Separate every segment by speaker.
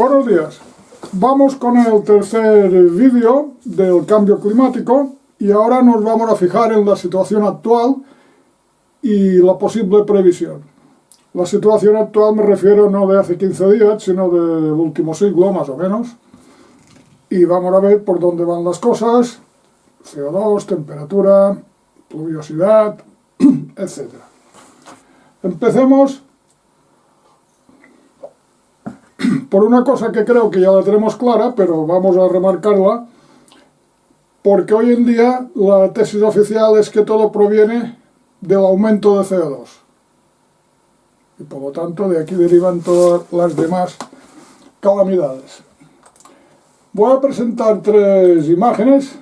Speaker 1: Buenos días. Vamos con el tercer vídeo del cambio climático y ahora nos vamos a fijar en la situación actual y la posible previsión. La situación actual me refiero no de hace 15 días, sino del último siglo, más o menos. Y vamos a ver por dónde van las cosas: CO2, temperatura, pluviosidad, etc. Empecemos por una cosa que creo que ya la tenemos clara, pero vamos a remarcarla, porque hoy en día la tesis oficial es que todo proviene del aumento de CO2. Y por lo tanto de aquí derivan todas las demás calamidades. Voy a presentar tres imágenes.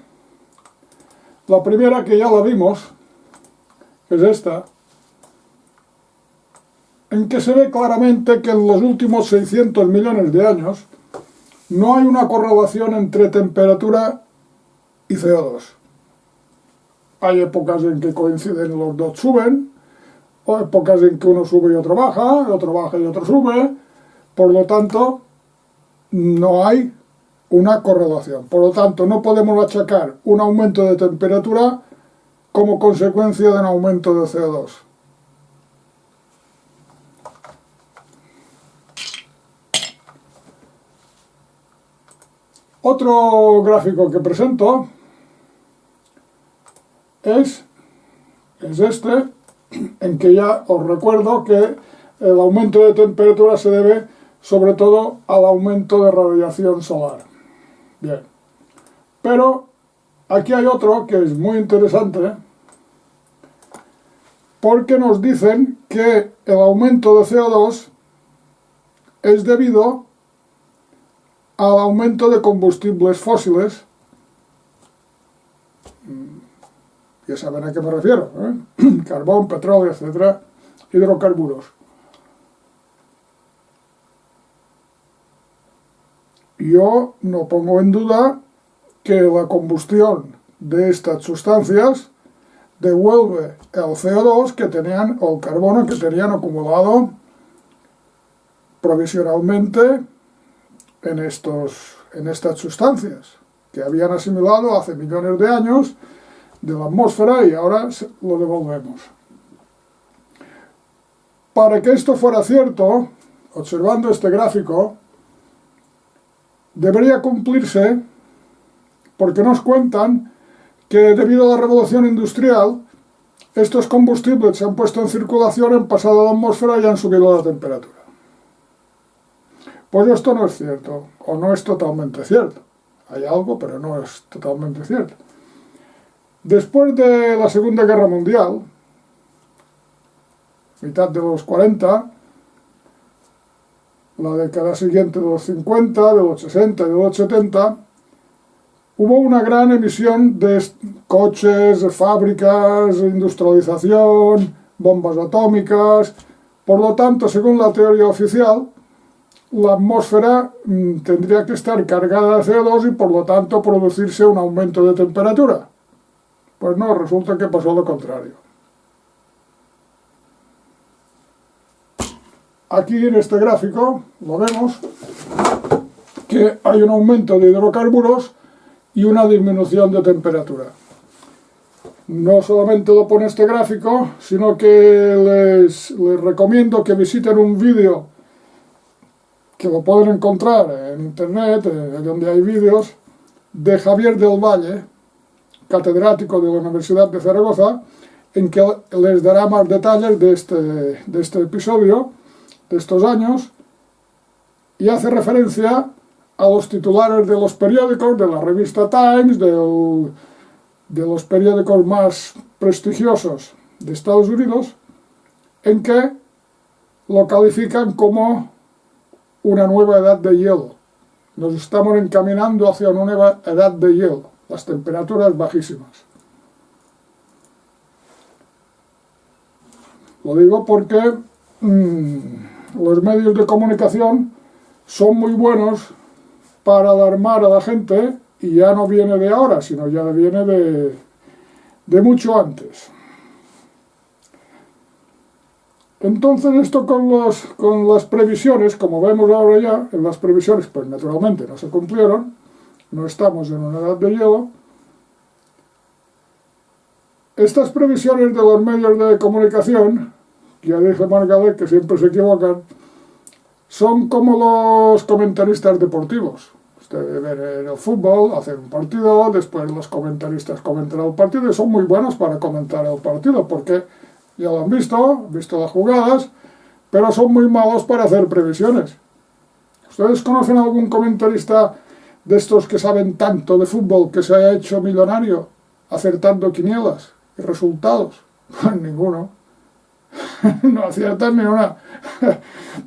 Speaker 1: La primera, que ya la vimos, es esta, en que se ve claramente que en los últimos 600 millones de años no hay una correlación entre temperatura y CO2. Hay épocas en que coinciden, los dos suben, o épocas en que uno sube y otro baja y otro sube. Por lo tanto, no hay una correlación. Por lo tanto, no podemos achacar un aumento de temperatura como consecuencia de un aumento de CO2. Otro gráfico que presento es este, en que ya os recuerdo que el aumento de temperatura se debe sobre todo al aumento de radiación solar. Bien, pero aquí hay otro que es muy interesante, porque nos dicen que el aumento de CO2 es debido al aumento de combustibles fósiles. Ya saben a qué me refiero, ¿eh? Carbón, petróleo, etcétera, hidrocarburos. Yo no pongo en duda que la combustión de estas sustancias devuelve el CO2 que tenían, o el carbono que tenían acumulado provisionalmente en estas sustancias, que habían asimilado hace millones de años de la atmósfera y ahora lo devolvemos. Para que esto fuera cierto, observando este gráfico, debería cumplirse, porque nos cuentan que debido a la revolución industrial, estos combustibles se han puesto en circulación, han pasado a la atmósfera y han subido la temperatura. Pues esto no es cierto, o no es totalmente cierto. Hay algo, pero no es totalmente cierto. Después de la Segunda Guerra Mundial, mitad de los 40, la década siguiente de los 50, de los 60 y de los 70, hubo una gran emisión de coches, fábricas, industrialización, bombas atómicas. Por lo tanto, según la teoría oficial, la atmósfera tendría que estar cargada de CO2 y por lo tanto producirse un aumento de temperatura. Pues no, resulta que pasó lo contrario. Aquí en este gráfico lo vemos que hay un aumento de hidrocarburos y una disminución de temperatura. No solamente lo pone este gráfico, sino que les recomiendo que visiten un vídeo que lo pueden encontrar en internet, donde hay vídeos, de Javier del Valle, catedrático de la Universidad de Zaragoza, en que les dará más detalles de este episodio, de estos años, y hace referencia a los titulares de los periódicos, de la revista Times, de los periódicos más prestigiosos de Estados Unidos, en que lo califican como una nueva edad de hielo. Nos estamos encaminando hacia una nueva edad de hielo, las temperaturas bajísimas. Lo digo porque los medios de comunicación son muy buenos para alarmar a la gente, y ya no viene de ahora, sino ya viene de mucho antes. Entonces esto con las previsiones, como vemos ahora ya, en las previsiones pues naturalmente no se cumplieron, no estamos en una edad de hielo. Estas previsiones de los medios de comunicación, ya dice Margaret que siempre se equivocan, son como los comentaristas deportivos. Ustedes ven en el fútbol, hacen un partido, después los comentaristas comentan el partido y son muy buenos para comentar el partido, porque ya lo han visto las jugadas, pero son muy malos para hacer previsiones. ¿Ustedes conocen algún comentarista de estos que saben tanto de fútbol que se haya hecho millonario acertando quinielas y resultados? Ninguno. No aciertan ni una.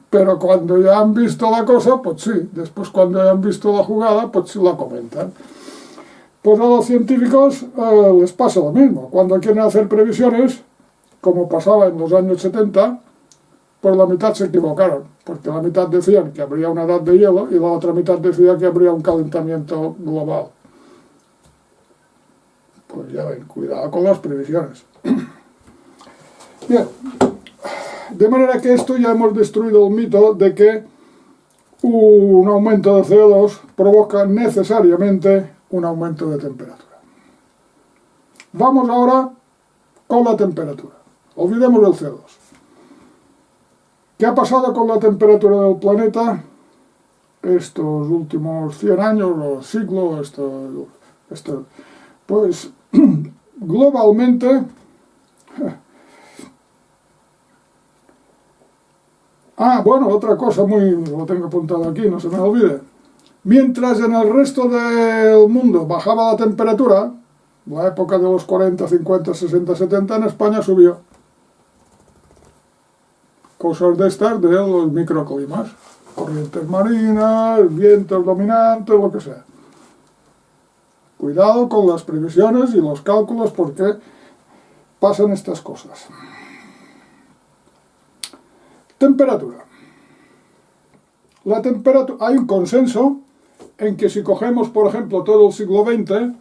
Speaker 1: Pero cuando ya han visto la cosa, pues sí. Después cuando ya han visto la jugada, pues sí la comentan. Pues a los científicos les pasa lo mismo. Cuando quieren hacer previsiones, como pasaba en los años 70, pues la mitad se equivocaron, porque la mitad decían que habría una edad de hielo y la otra mitad decía que habría un calentamiento global. Pues ya ven, cuidado con las previsiones. Bien, de manera que esto ya hemos destruido el mito de que un aumento de CO2 provoca necesariamente un aumento de temperatura. Vamos ahora con la temperatura. Olvidemos el CO2. ¿Qué ha pasado con la temperatura del planeta estos últimos 100 años o siglos? Pues globalmente... bueno, otra cosa lo tengo apuntado aquí, no se me olvide. Mientras en el resto del mundo bajaba la temperatura, la época de los 40, 50, 60, 70, en España subió. Cosas de estas de los microclimas, corrientes marinas, vientos dominantes, lo que sea. Cuidado con las previsiones y los cálculos porque pasan estas cosas. Temperatura. La temperatura. Hay un consenso en que si cogemos, por ejemplo, todo el siglo XX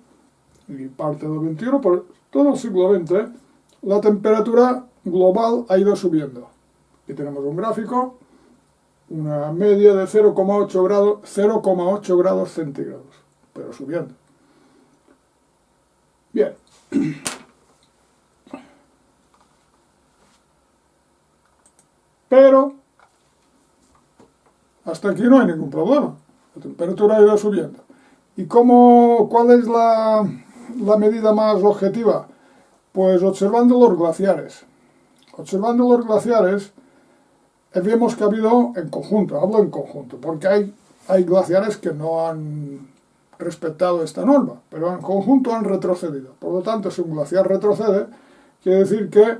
Speaker 1: y parte del XXI, por todo el siglo XX, la temperatura global ha ido subiendo. Aquí tenemos un gráfico, una media de 0,8 grados centígrados, pero subiendo. Bien. Pero hasta aquí no hay ningún problema. La temperatura ha ido subiendo. ¿Y cuál es la medida más objetiva? Pues observando los glaciares. Observando los glaciares, vemos que ha habido en conjunto, hablo en conjunto, porque hay glaciares que no han respetado esta norma, pero en conjunto han retrocedido. Por lo tanto, si un glaciar retrocede, quiere decir que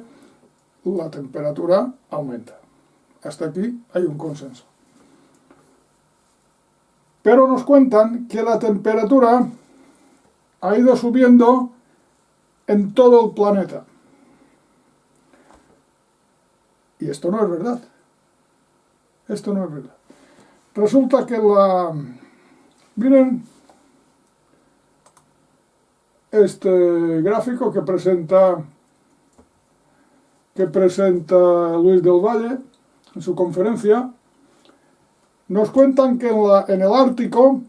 Speaker 1: la temperatura aumenta. Hasta aquí hay un consenso. Pero nos cuentan que la temperatura ha ido subiendo en todo el planeta. Y esto no es verdad. Esto no es verdad. Resulta que miren este gráfico que presenta Luis del Valle en su conferencia. Nos cuentan que en el Ártico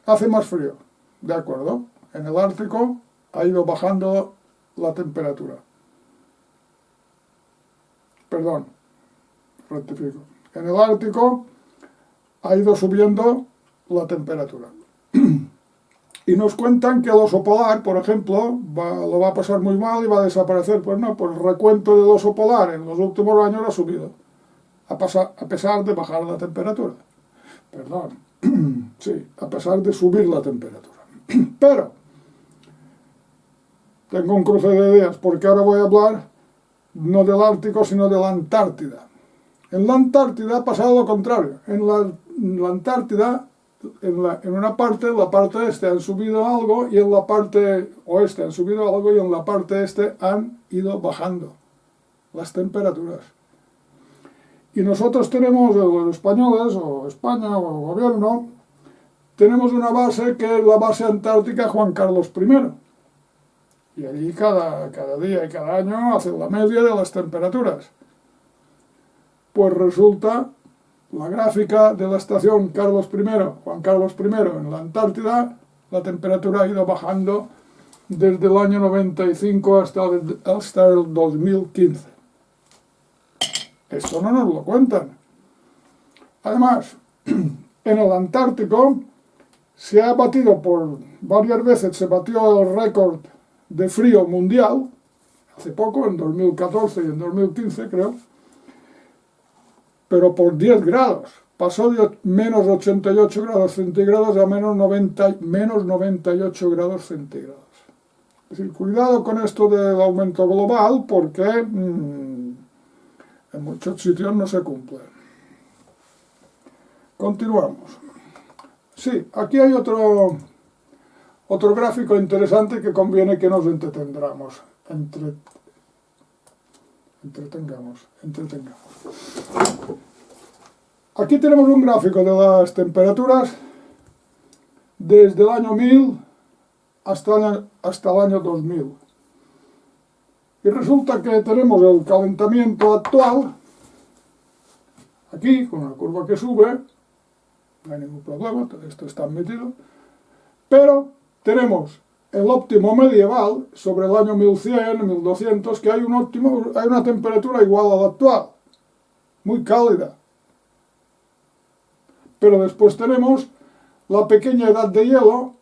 Speaker 1: hace más frío, ¿de acuerdo? En el Ártico ha ido bajando la temperatura. Perdón, rectifico. En el Ártico ha ido subiendo la temperatura. Y nos cuentan que el oso polar, por ejemplo, lo va a pasar muy mal y va a desaparecer. Pues no, pues el recuento del oso polar en los últimos años ha subido, a pesar de bajar la temperatura. Perdón, sí, a pesar de subir la temperatura. Pero, tengo un cruce de ideas, porque ahora voy a hablar no del Ártico, sino de la Antártida. En la Antártida ha pasado lo contrario. En la Antártida, en una parte, la parte este han subido algo, y en la parte oeste han subido algo, y en la parte este han ido bajando las temperaturas. Y nosotros tenemos, los españoles, o España, o el gobierno, tenemos una base que es la base antártica Juan Carlos I. Y allí cada día y cada año hacen la media de las temperaturas. pues resulta la gráfica de la estación Juan Carlos I en la Antártida, la temperatura ha ido bajando desde el año 95 hasta el 2015. Esto no nos lo cuentan. Además, en el Antártico se ha batido por varias veces, se batió el récord de frío mundial, hace poco, en 2014 y en 2015 creo, pero por 10 grados. Pasó de menos 88 grados centígrados a menos 98 grados centígrados. Es decir, cuidado con esto del aumento global porque en muchos sitios no se cumple. Continuamos. Sí, aquí hay otro gráfico interesante que conviene que nos entretengamos. Aquí tenemos un gráfico de las temperaturas desde el año 1000 hasta el año 2000. Y resulta que tenemos el calentamiento actual, aquí, con una curva que sube, no hay ningún problema, todo esto está admitido, pero tenemos el óptimo medieval sobre el año 1100, 1200, que hay una temperatura igual a la actual, muy cálida. Pero después tenemos la pequeña edad de hielo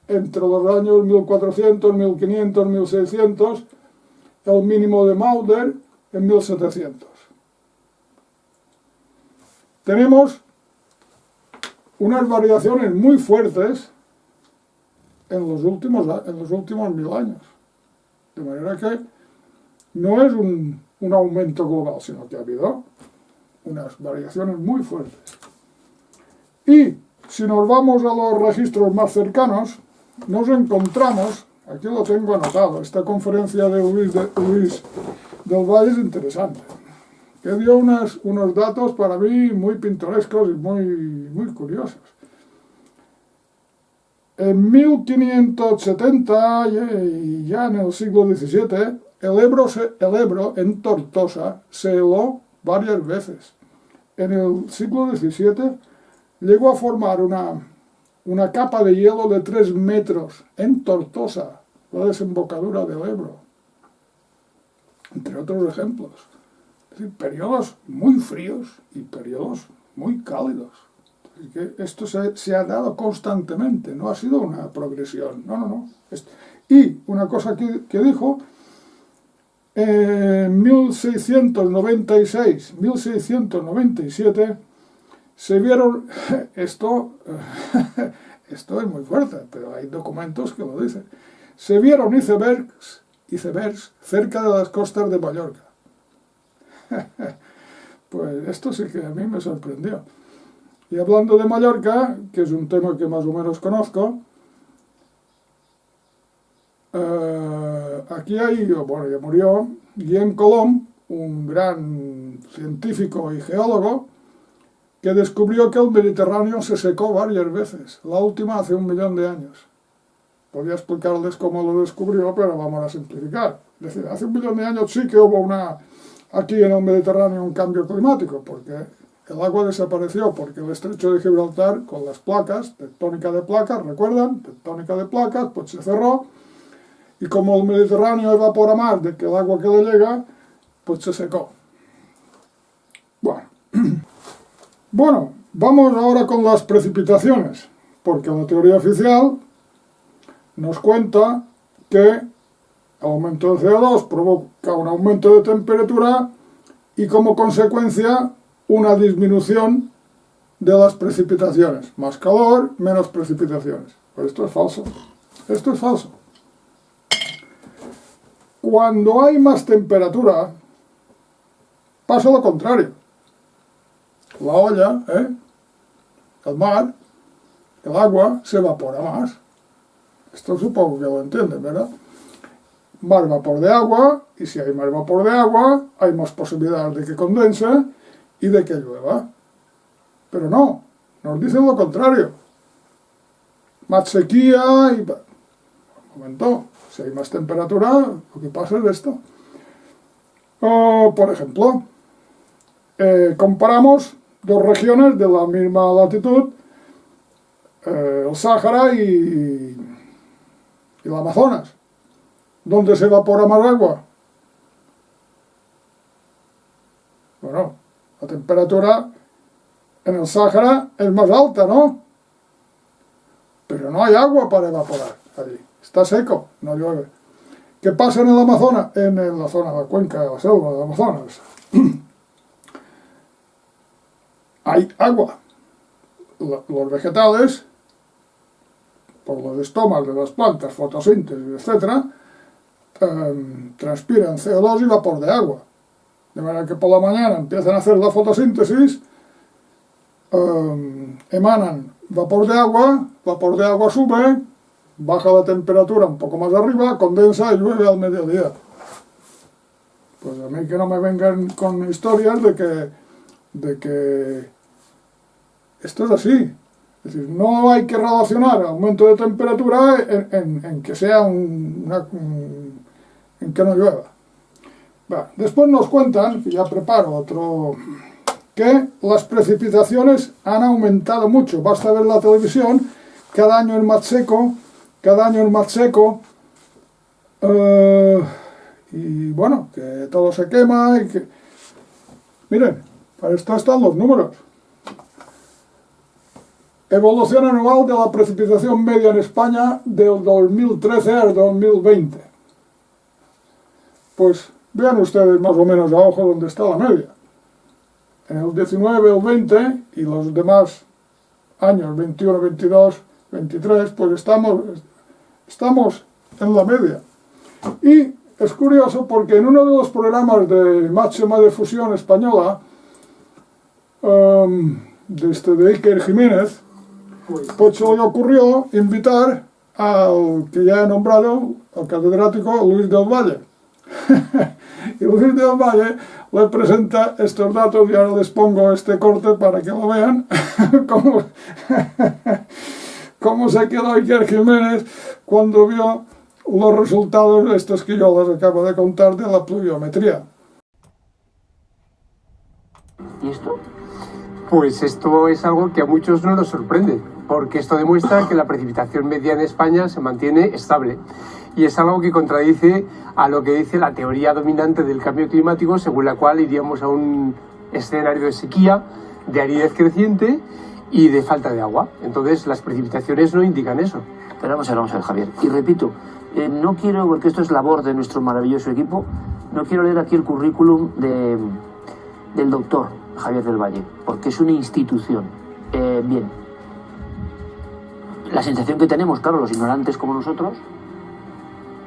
Speaker 1: entre los años 1400, 1500, 1600, el mínimo de Mulder en 1700. Tenemos unas variaciones muy fuertes en los últimos 1000 años. De manera que no es un aumento global, sino que ha habido unas variaciones muy fuertes. Y si nos vamos a los registros más cercanos, nos encontramos, aquí lo tengo anotado, esta conferencia de Luis del Valle es interesante, que dio unos datos para mí muy pintorescos y muy curiosos. En 1570, y ya en el siglo XVII, el Ebro en Tortosa se heló varias veces. En el siglo XVII llegó a formar una capa de hielo de 3 metros en Tortosa, la desembocadura del Ebro, entre otros ejemplos. Es decir, periodos muy fríos y periodos muy cálidos. Es que esto se ha dado constantemente, no ha sido una progresión, no. Y una cosa que dijo, en 1696, 1697, se vieron, esto es muy fuerte, pero hay documentos que lo dicen, se vieron icebergs cerca de las costas de Mallorca. Pues esto sí que a mí me sorprendió. Y hablando de Mallorca, que es un tema que más o menos conozco, aquí hay, bueno, ya murió, Guillem Colom, un gran científico y geólogo, que descubrió que el Mediterráneo se secó varias veces, la última hace 1 millón de años. Podría explicarles cómo lo descubrió, pero vamos a simplificar. Es decir, hace 1 millón de años sí que hubo aquí en el Mediterráneo un cambio climático, porque el agua desapareció, porque el estrecho de Gibraltar, con las placas, tectónica de placas, ¿recuerdan? Tectónica de placas, pues se cerró, y como el Mediterráneo evapora más de que el agua que le llega, pues se secó. Bueno, vamos ahora con las precipitaciones, porque la teoría oficial nos cuenta que el aumento de CO2 provoca un aumento de temperatura y como consecuencia una disminución de las precipitaciones. Más calor, menos precipitaciones. Pero esto es falso. Esto es falso. Cuando hay más temperatura, pasa lo contrario. La olla, el mar, el agua se evapora más. Esto supongo que lo entienden, ¿verdad? Más vapor de agua, y si hay más vapor de agua, hay más posibilidades de que condense y de que llueva. Pero no, nos dicen lo contrario. Más sequía y... Un momento, si hay más temperatura, lo que pasa es esto. Por ejemplo, comparamos dos regiones de la misma latitud, el Sáhara y el Amazonas. ¿Dónde se evapora más agua? Bueno, la temperatura en el Sáhara es más alta, ¿no? Pero no hay agua para evaporar allí. Está seco, no llueve. ¿Qué pasa en el Amazonas? En la zona de la cuenca de la selva del Amazonas. Hay agua. Los vegetales, por los estomas de las plantas, fotosíntesis, etc., transpiran CO2 y vapor de agua. De manera que por la mañana empiezan a hacer la fotosíntesis, emanan vapor de agua sube, baja la temperatura un poco más arriba, condensa y llueve al mediodía. Pues a mí que no me vengan con historias de que esto es así. Es decir, no hay que relacionar aumento de temperatura en que sea en que no llueva. Bueno, después nos cuentan, que ya preparo otro, que las precipitaciones han aumentado mucho. Basta ver la televisión, cada año es más seco, y bueno, que todo se quema y que... Miren, para esto están los números. Evolución anual de la precipitación media en España del 2013 al 2020. Pues vean ustedes más o menos a ojo dónde está la media. En el 19, el 20 y los demás años, 21, 22, 23, pues estamos en la media. Y es curioso porque en uno de los programas de máxima difusión española, de Iker Jiménez, pues se le ocurrió invitar al que ya he nombrado, al catedrático Luis del Valle. Y Luis del Valle le presenta estos datos y ahora les pongo este corte para que lo vean cómo se quedó Iker Jiménez cuando vio los resultados estos que yo les acabo de contar de la pluviometría.
Speaker 2: ¿Y esto? Pues esto es algo que a muchos no nos sorprende, porque esto demuestra que la precipitación media en España se mantiene estable. Y es algo que contradice a lo que dice la teoría dominante del cambio climático, según la cual iríamos a un escenario de sequía, de aridez creciente y de falta de agua. Entonces las precipitaciones no indican eso.
Speaker 3: Pero vamos a ver, Javier. Y repito, no quiero, porque esto es labor de nuestro maravilloso equipo, no quiero leer aquí el currículum del doctor Javier del Valle, porque es una institución. Bien. La sensación que tenemos, claro, los ignorantes como nosotros,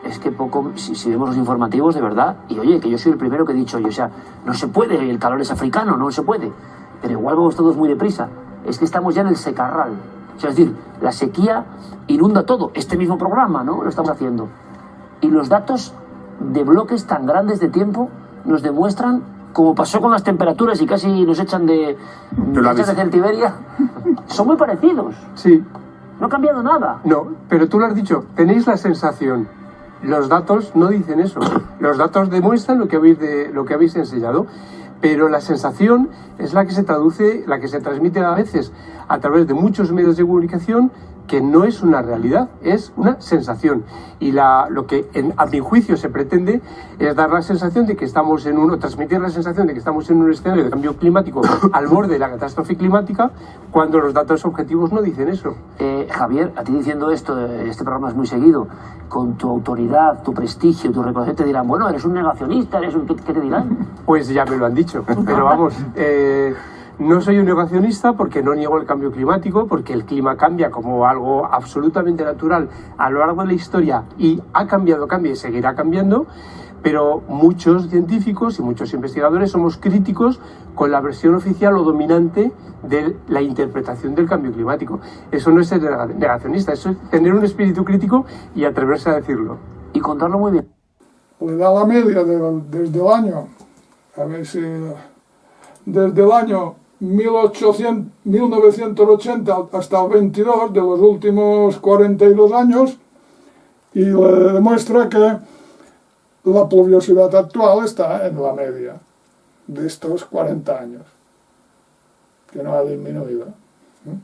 Speaker 3: es que poco, si vemos los informativos de verdad, y oye, que yo soy el primero que he dicho, oye, o sea, no se puede, el calor es africano, no se puede, pero igual vamos todos muy deprisa, es que estamos ya en el secarral, o sea, es decir, la sequía inunda todo, este mismo programa, ¿no?, lo estamos haciendo, y los datos de bloques tan grandes de tiempo nos demuestran, como pasó con las temperaturas y casi nos echan de Celtiberia, son muy parecidos.
Speaker 2: Sí.
Speaker 3: No ha cambiado nada.
Speaker 2: No, pero tú lo has dicho, tenéis la sensación. Los datos no dicen eso. Los datos demuestran lo que habéis enseñado, pero la sensación es la que se traduce, la que se transmite a veces a través de muchos medios de comunicación, que no es una realidad, es una sensación. Y lo que a mi juicio se pretende es dar la sensación de que estamos transmitir la sensación de que estamos en un escenario de cambio climático al borde de la catástrofe climática, cuando los datos objetivos no dicen eso.
Speaker 3: Javier, a ti diciendo esto, este programa es muy seguido, con tu autoridad, tu prestigio, tu reconocimiento, te dirán, bueno, eres un negacionista, ¿qué te dirán?
Speaker 2: Pues ya me lo han dicho, pero vamos, no soy un negacionista porque no niego el cambio climático, porque el clima cambia como algo absolutamente natural a lo largo de la historia y cambia y seguirá cambiando, pero muchos científicos y muchos investigadores somos críticos con la versión oficial o dominante de la interpretación del cambio climático. Eso no es ser negacionista, eso es tener un espíritu crítico y atreverse a decirlo.
Speaker 3: Y contarlo muy bien.
Speaker 1: Le da la media desde el año, a ver si... Desde el año 1980 hasta el 22, de los últimos 42 años, y le demuestra que la pluviosidad actual está en la media. de estos 40 años, que no ha disminuido. Bien.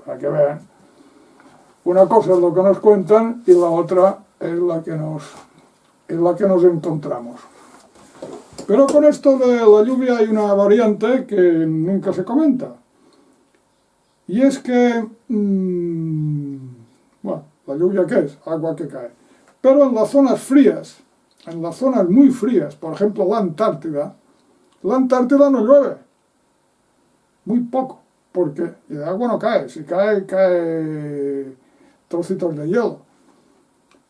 Speaker 1: Para que vean. Una cosa es lo que nos cuentan y la otra es la que nos encontramos. Pero con esto de la lluvia hay una variante que nunca se comenta. Y es que, bueno, ¿la lluvia qué es? Agua que cae. Pero en las zonas frías, en las zonas muy frías, por ejemplo la Antártida no llueve. Muy poco, porque el agua no cae. Si cae, cae trocitos de hielo.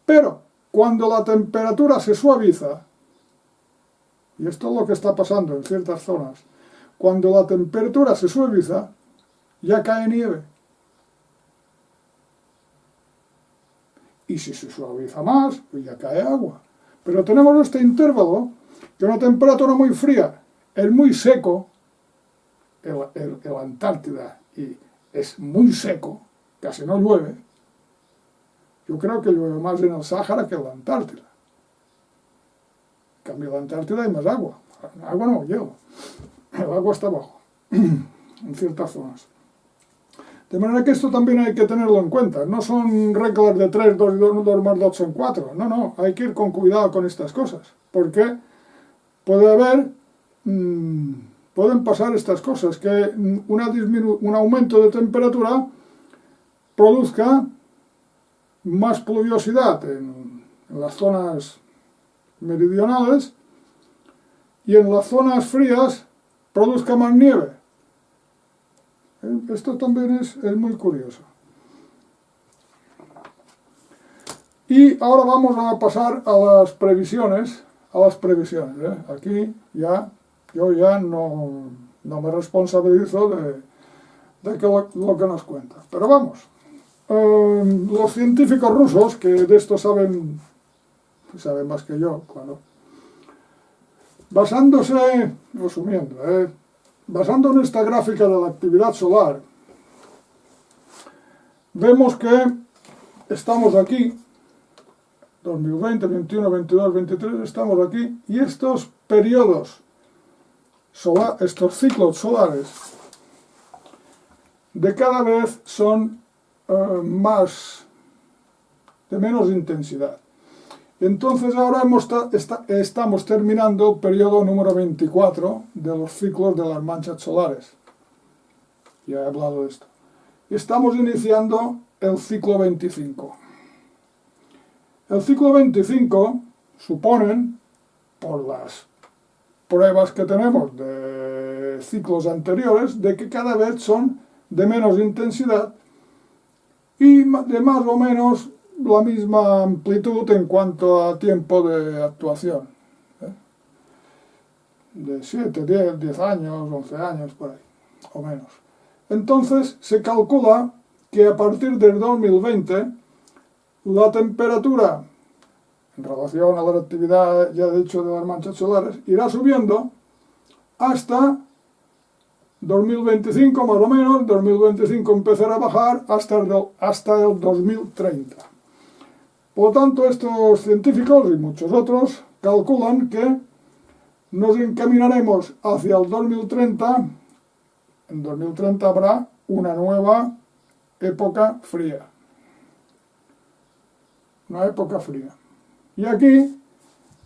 Speaker 1: Pero cuando la temperatura se suaviza, y esto es lo que está pasando en ciertas zonas, cuando la temperatura se suaviza, ya cae nieve. Y si se suaviza más, pues ya cae agua. Pero tenemos este intervalo, que una temperatura muy fría es muy seco, el Antártida, y es muy seco, casi no llueve. Yo creo que llueve más en el Sáhara que en la Antártida. En cambio, en la Antártida hay más agua. Agua no, hielo. El agua está abajo, en ciertas zonas. De manera que esto también hay que tenerlo en cuenta. No son reglas de 3, 2 y 2 más 2 son 4. No, no, hay que ir con cuidado con estas cosas. Porque puede haber, pueden pasar estas cosas, que un aumento de temperatura produzca más pluviosidad en las zonas meridionales y en las zonas frías produzca más nieve. Esto también es muy curioso. Y ahora vamos a pasar a las previsiones. Aquí ya yo ya no me responsabilizo de lo que nos cuenta. Pero vamos, los científicos rusos, que de esto saben más que yo, claro, basando en esta gráfica de la actividad solar, vemos que estamos aquí, 2020, 21, 22, 23, estamos aquí, y estos periodos estos ciclos solares de cada vez son de menos intensidad. Entonces ahora estamos terminando el periodo número 24 de los ciclos de las manchas solares. Ya he hablado de esto. Estamos iniciando el ciclo 25. El ciclo 25 suponen, por las pruebas que tenemos de ciclos anteriores, de que cada vez son de menos intensidad y de más o menos la misma amplitud en cuanto a tiempo de actuación. De 7, 10 años, 11 años, por ahí, o menos. Entonces se calcula que a partir del 2020 la temperatura en relación a la actividad, ya he dicho, de las manchas solares, irá subiendo hasta 2025 más o menos. 2025 empezará a bajar hasta el 2030. Por lo tanto, estos científicos y muchos otros calculan que nos encaminaremos hacia el 2030. En 2030 habrá una nueva época fría. Una época fría. Y aquí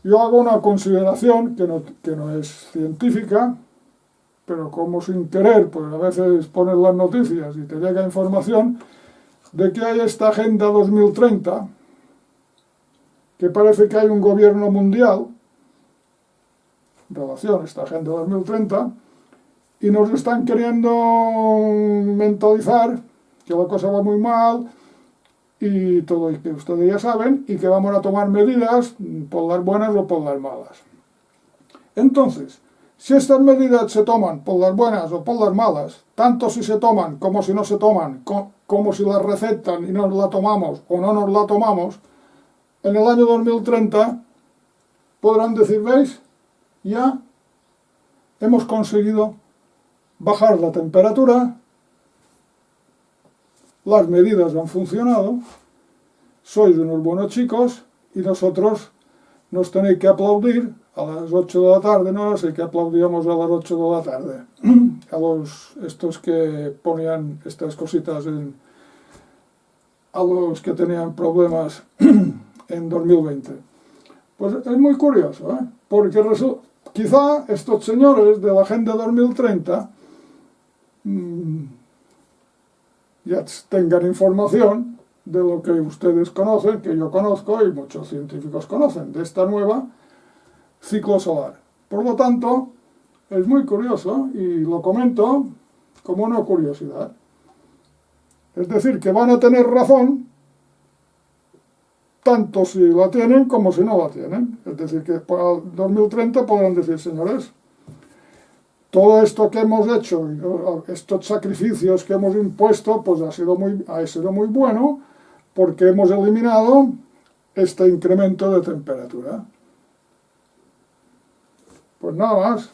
Speaker 1: yo hago una consideración que no es científica, pero como sin querer, pues a veces pones las noticias y te llega información de que hay esta Agenda 2030, que parece que hay un gobierno mundial en relación a esta Agenda 2030, y nos están queriendo mentalizar que la cosa va muy mal, y todo, y que ustedes ya saben, y que vamos a tomar medidas por las buenas o por las malas. Entonces, si estas medidas se toman por las buenas o por las malas, tanto si se toman como si no se toman, como si las recetan y nos la tomamos o no nos la tomamos, en el año 2030 podrán decir, ¿veis? Ya hemos conseguido bajar la temperatura, las medidas han funcionado, sois unos buenos chicos y nosotros nos tenéis que aplaudir a las 8 de la tarde, no sé que aplaudíamos a las 8 de la tarde, a estos que ponían estas cositas a los que tenían problemas en 2020. Pues es muy curioso, ¿eh? Porque quizá estos señores de la Agenda 2030 ya tengan información de lo que ustedes conocen, que yo conozco y muchos científicos conocen, de esta nueva ciclo solar. Por lo tanto, es muy curioso y lo comento como una curiosidad. Es decir, que van a tener razón tanto si la tienen como si no la tienen. Es decir, que para el 2030 podrán decir, señores, todo esto que hemos hecho, estos sacrificios que hemos impuesto, pues ha sido muy bueno porque hemos eliminado este incremento de temperatura. Pues nada más.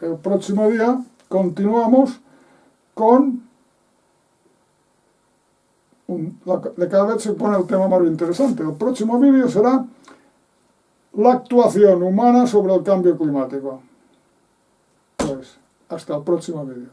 Speaker 1: El próximo día continuamos con... de cada vez se pone el tema más interesante. El próximo vídeo será la actuación humana sobre el cambio climático. Pues hasta el próximo vídeo.